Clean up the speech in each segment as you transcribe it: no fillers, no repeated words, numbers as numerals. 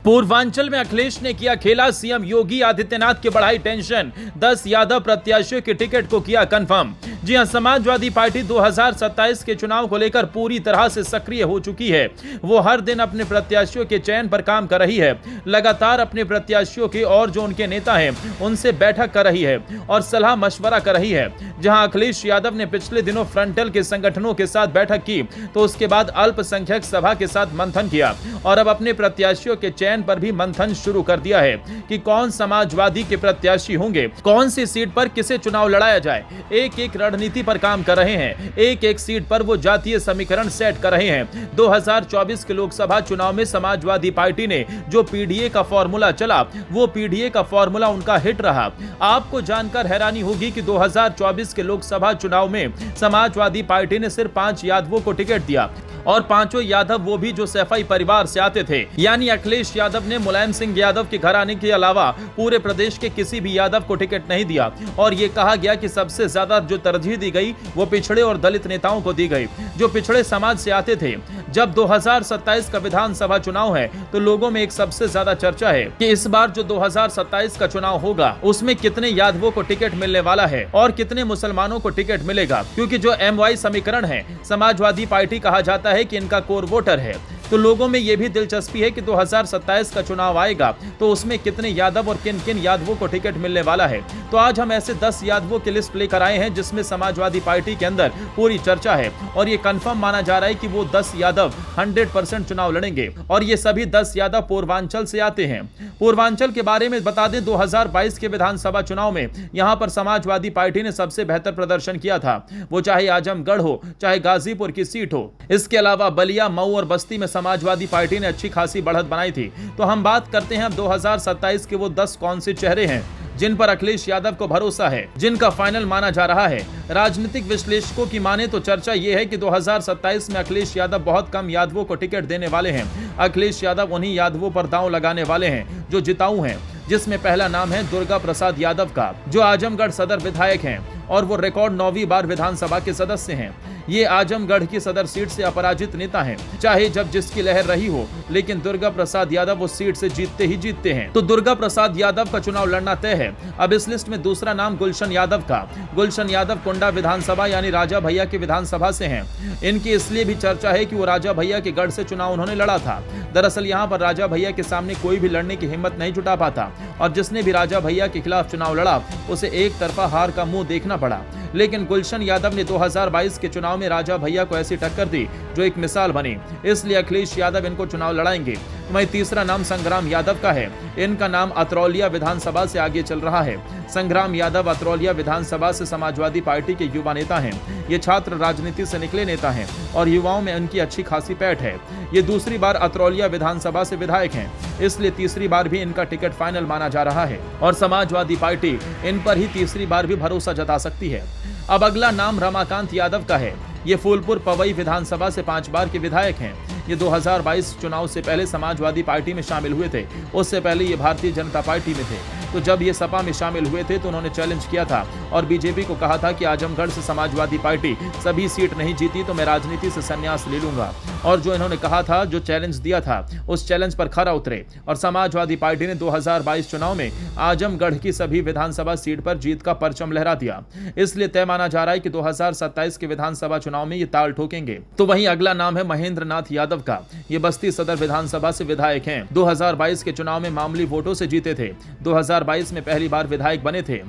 पूर्वांचल में अखिलेश ने किया खेला, सीएम योगी आदित्यनाथ की बढ़ाई टेंशन, 10 यादव प्रत्याशियों के टिकट को किया कंफर्म। जी हां, समाजवादी पार्टी 2027 के चुनाव को लेकर पूरी तरह से सक्रिय हो चुकी है। वो हर दिन अपने प्रत्याशियों के चयन पर काम कर रही है, लगातार अपने प्रत्याशियों के और जो उनके नेता हैं उनसे बैठक कर रही है और सलाह मशवरा कर रही है। जहां अखिलेश यादव ने पिछले दिनों फ्रंटल के संगठनों के साथ बैठक की, तो उसके बाद अल्पसंख्यक सभा के साथ मंथन किया और अब अपने प्रत्याशियों के चयन पर भी मंथन शुरू कर दिया है कि कौन समाजवादी के प्रत्याशी होंगे, कौन सी सीट पर किसे चुनाव लड़ाया जाए। एक एक रणनीति पर काम कर रहे हैं, एक एक सीट पर वो जातीय समीकरण सेट कर रहे हैं। 2024 के लोकसभा चुनाव में समाजवादी पार्टी ने जो पीडीए का फॉर्मूला चला, वो पीडीए का फॉर्मूला उनका हिट रहा। आपको जानकर हैरानी होगी कि 2024 के लोकसभा चुनाव में समाजवादी पार्टी ने सिर्फ 5 यादवों को टिकट दिया और पांचों यादव वो भी जो सैफई परिवार से आते थे। यानी अखिलेश यादव ने मुलायम सिंह यादव के घराने के अलावा पूरे प्रदेश के किसी भी यादव को टिकट नहीं दिया और ये कहा गया कि सबसे ज्यादा जो तरजीह दी गई वो पिछड़े और दलित नेताओं को दी गई, जो पिछड़े समाज से आते थे। जब 2027 का विधानसभा चुनाव है तो लोगों में एक सबसे ज्यादा चर्चा है कि इस बार जो 2027 का चुनाव होगा उसमें कितने यादवों को टिकट मिलने वाला है और कितने मुसलमानों को टिकट मिलेगा, क्योंकि जो MY समीकरण है, समाजवादी पार्टी कहा जाता है कि इनका कोर वोटर है। तो लोगों में यह भी दिलचस्पी है कि 2027 का चुनाव आएगा तो उसमें कितने यादव और किन किन यादवों को टिकट मिलने वाला है। तो आज हम ऐसे 10 यादवों की लिस्ट लेकर आए हैं जिसमें समाजवादी पार्टी के अंदर पूरी चर्चा है और ये कंफर्म माना जा रहा है कि वो 10 यादव 100% चुनाव लड़ेंगे और ये सभी 10 यादव पूर्वांचल से आते हैं। पूर्वांचल के बारे में बता दें, 2022 के विधानसभा चुनाव में यहाँ पर समाजवादी पार्टी ने सबसे बेहतर प्रदर्शन किया था, वो चाहे आजमगढ़ हो चाहे गाजीपुर की सीट हो। इसके अलावा बलिया, मऊ और बस्ती में समाजवादी पार्टी ने अच्छी खासी बढ़त बनाई थी। तो हम बात करते हैं अब 2027 के वो 10 कौन से चेहरे हैं जिन पर अखिलेश यादव को भरोसा है, जिनका फाइनल माना जा रहा है। राजनीतिक विश्लेषकों की माने तो चर्चा यह है कि 2027 में अखिलेश यादव बहुत कम यादवों को टिकट देने वाले हैं। अखिलेश यादव उन्हीं यादवों पर दांव लगाने वाले हैं जो जिताऊ हैं, जिसमें पहला नाम है दुर्गा प्रसाद यादव का, जो आजमगढ़ सदर विधायक हैं और वो रिकॉर्ड 9वीं बार विधानसभा के सदस्य हैं। ये आजमगढ़ की सदर सीट से अपराजित नेता हैं, चाहे जब जिसकी लहर रही हो, लेकिन दुर्गा प्रसाद यादव उस सीट से जीतते ही जीतते हैं। तो दुर्गा प्रसाद यादव का चुनाव लड़ना तय है। अब इस लिस्ट में दूसरा नाम गुलशन यादव का। गुलशन यादव कुंडा विधानसभा यानी राजा भैया की विधानसभा से हैं। इनकी इसलिए भी चर्चा है कि वो राजा भैया के गढ़ से चुनाव उन्होंने लड़ा था। दरअसल यहाँ पर राजा भैया के सामने कोई भी लड़ने की हिम्मत नहीं जुटा पाता और जिसने भी राजा भैया के खिलाफ चुनाव लड़ा उसे एक तरफा हार का मुंह देखना पड़ा। लेकिन गुलशन यादव ने 2022 के चुनाव में राजा भैया को ऐसी टक्कर दी जो एक मिसाल बनी, इसलिए अखिलेश यादव इनको चुनाव लड़ाएंगे। वहीं तीसरा नाम संग्राम यादव का है। इनका नाम अतरौलिया विधानसभा से आगे चल रहा है। संग्राम यादव अतरौलिया विधानसभा से समाजवादी पार्टी के युवा नेता हैं। ये छात्र राजनीति से निकले नेता हैं और युवाओं में उनकी अच्छी खासी पैठ है। ये दूसरी बार अतरौलिया विधानसभा से विधायक हैं, इसलिए तीसरी बार भी इनका टिकट फाइनल माना जा रहा है और समाजवादी पार्टी इन पर ही तीसरी बार भी भरोसा जता सकती है। अब अगला नाम रमाकांत यादव का है। ये फूलपुर पवई विधानसभा से 5 बार के विधायक हैं। ये 2022 चुनाव से पहले समाजवादी पार्टी में शामिल हुए थे, उससे पहले ये भारतीय जनता पार्टी में थे। तो जब ये सपा में शामिल हुए थे तो उन्होंने चैलेंज किया था और बीजेपी को कहा था कि आजमगढ़ से समाजवादी पार्टी सभी सीट नहीं जीती तो मैं राजनीति से संन्यास ले लूंगा। और जो इन्होंने कहा था, जो चैलेंज दिया था, उस चैलेंज पर खरा उतरे और समाजवादी पार्टी ने 2022 चुनाव में आजमगढ़ की सभी विधानसभा सीट पर जीत का परचम लहरा दिया। इसलिए तय माना जा रहा है कि 2027 के विधानसभा चुनाव में ये ताल ठोकेंगे। तो वहीं अगला नाम है महेंद्र नाथ यादव का। ये बस्ती सदर विधानसभा से विधायक हैं। 2022 के चुनाव में मामूली वोटों से जीते थे। 2022 में पहली बार विधायक बने थे।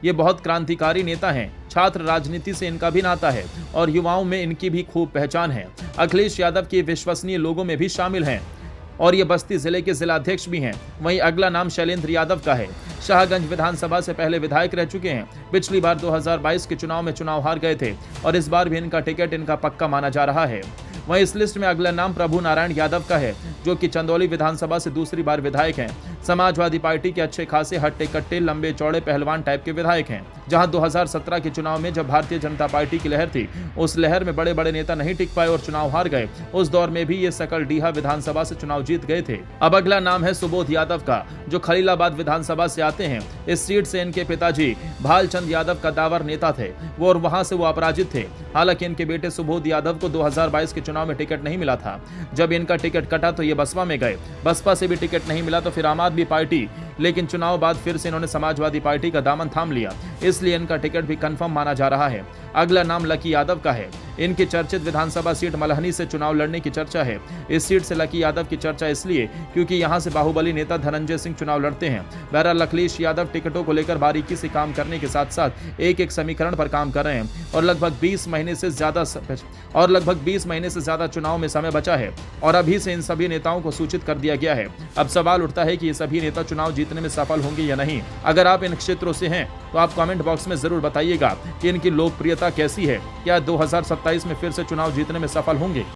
ये बहुत क्रांतिकारी नेता हैं। छात्र राजनीति से इनका भी नाता है और युवाओं में इनकी भी खूब पहचान है। अखिलेश यादव के विश्वसनीय लोगों में भी शामिल हैं और ये बस्ती जिले के जिलाध्यक्ष भी हैं। वहीं अगला नाम शैलेंद्र यादव का है। शाहगंज विधानसभा से पहले विधायक रह चुके हैं। पिछली बार 2022 के चुनाव में चुनाव हार गए थे और इस बार भी इनका टिकट इनका पक्का माना जा रहा है। वहीं इस लिस्ट में अगला नाम प्रभु नारायण यादव का है, जो कि चंदौली विधानसभा से दूसरी बार विधायक हैं। समाजवादी पार्टी के अच्छे खासे हट्टे कट्टे लंबे चौड़े पहलवान टाइप के विधायक हैं। जहां 2017 के चुनाव में जब भारतीय जनता पार्टी की लहर थी, उस लहर में बड़े बड़े नेता नहीं टिक पाए और चुनाव हार गए। उस दौर में भी ये सकलडीहा विधानसभा से चुनाव जीत गए थे। अब अगला नाम है सुबोध यादव का, जो खलीलाबाद विधानसभा से आते हैं। इस सीट से इनके पिताजी भालचंद यादव कद्दावर नेता थे वो, और वहां से वो अपराजित थे। हालांकि इनके बेटे सुबोध यादव को 2022 के चुनाव में टिकट नहीं मिला था। जब इनका टिकट कटा तो ये लिए बसपा में गए। बसपा से भी टिकट नहीं मिला तो फिर आम आदमी पार्टी, लेकिन चुनाव बाद फिर से इन्होंने समाजवादी पार्टी का दामन थाम लिया, इसलिए इनका टिकट भी कंफर्म माना जा रहा है। अगला नाम लकी यादव का है। इनकी चर्चित विधानसभा सीट मलहनी से चुनाव लड़ने की चर्चा है। इस सीट से लकी यादव की चर्चा इसलिए क्योंकि यहां से बाहुबली नेता धनंजय सिंह चुनाव लड़ते हैं। बहरहाल अखिलेश यादव टिकटों को लेकर बारीकी से काम करने के साथ साथ एक समीकरण पर काम कर रहे हैं और लगभग 20 महीने से ज्यादा चुनाव में समय बचा है और अभी से इन सभी नेताओं को सूचित कर दिया गया है। अब सवाल उठता है कि ये सभी नेता चुनाव जीतने में सफल होंगे या नहीं। अगर आप इन क्षेत्रों से हैं तो आप कमेंट बॉक्स में जरूर बताइएगा कि इनकी लोकप्रियता कैसी है, क्या 2027 में फिर से चुनाव जीतने में सफल होंगे।